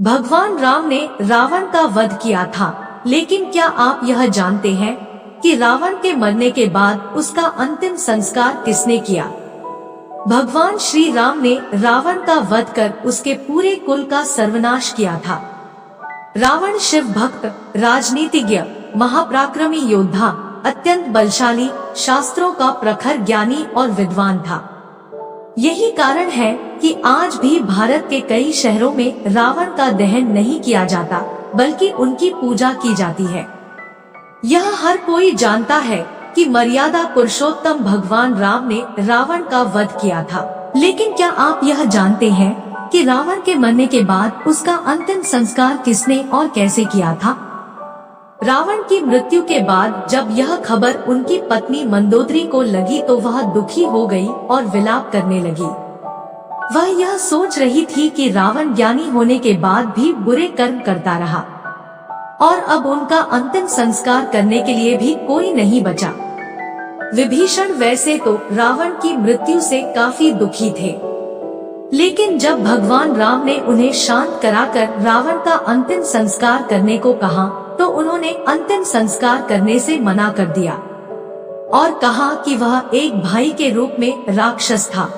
भगवान राम ने रावण का वध किया था, लेकिन क्या आप यह जानते हैं कि रावण के मरने के बाद उसका अंतिम संस्कार किसने किया? भगवान श्री राम ने रावण का वध कर उसके पूरे कुल का सर्वनाश किया था। रावण शिव भक्त, राजनीतिज्ञ, महापराक्रमी योद्धा, अत्यंत बलशाली, शास्त्रों का प्रखर ज्ञानी और विद्वान था। यही कारण है कि आज भी भारत के कई शहरों में रावण का दहन नहीं किया जाता, बल्कि उनकी पूजा की जाती है। यह हर कोई जानता है कि मर्यादा पुरुषोत्तम भगवान राम ने रावण का वध किया था। लेकिन क्या आप यह जानते हैं कि रावण के मरने के बाद उसका अंतिम संस्कार किसने और कैसे किया था? रावण की मृत्यु के बाद जब यह खबर उनकी पत्नी मंदोदरी को लगी तो वह दुखी हो गई और विलाप करने लगी। वह यह सोच रही थी कि रावण ज्ञानी होने के बाद भी बुरे कर्म करता रहा और अब उनका अंतिम संस्कार करने के लिए भी कोई नहीं बचा। विभीषण वैसे तो रावण की मृत्यु से काफी दुखी थे, लेकिन जब भगवान राम ने उन्हें शांत कराकर रावण का अंतिम संस्कार करने को कहा तो उन्होंने अंतिम संस्कार करने से मना कर दिया और कहा कि वह एक भाई के रूप में राक्षस था।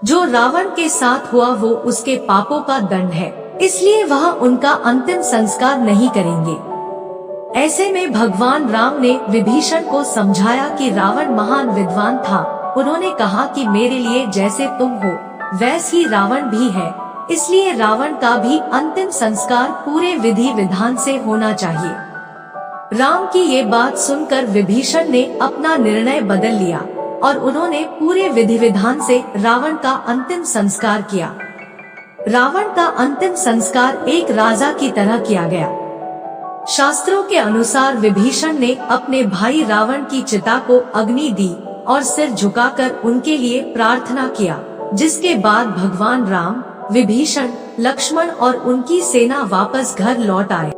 जो रावण के साथ हुआ वो उसके पापों का दंड है, इसलिए वह उनका अंतिम संस्कार नहीं करेंगे। ऐसे में भगवान राम ने विभीषण को समझाया कि रावण महान विद्वान था। उन्होंने कहा कि मेरे लिए जैसे तुम हो वैसे ही रावण भी है, इसलिए रावण का भी अंतिम संस्कार पूरे विधि विधान से होना चाहिए। राम की ये बात सुनकर विभीषण ने अपना निर्णय बदल लिया और उन्होंने पूरे विधि विधान से रावण का अंतिम संस्कार किया। रावण का अंतिम संस्कार एक राजा की तरह किया गया। शास्त्रों के अनुसार विभीषण ने अपने भाई रावण की चिता को अग्नि दी और सिर झुकाकर उनके लिए प्रार्थना किया, जिसके बाद भगवान राम, विभीषण, लक्ष्मण और उनकी सेना वापस घर लौट आए।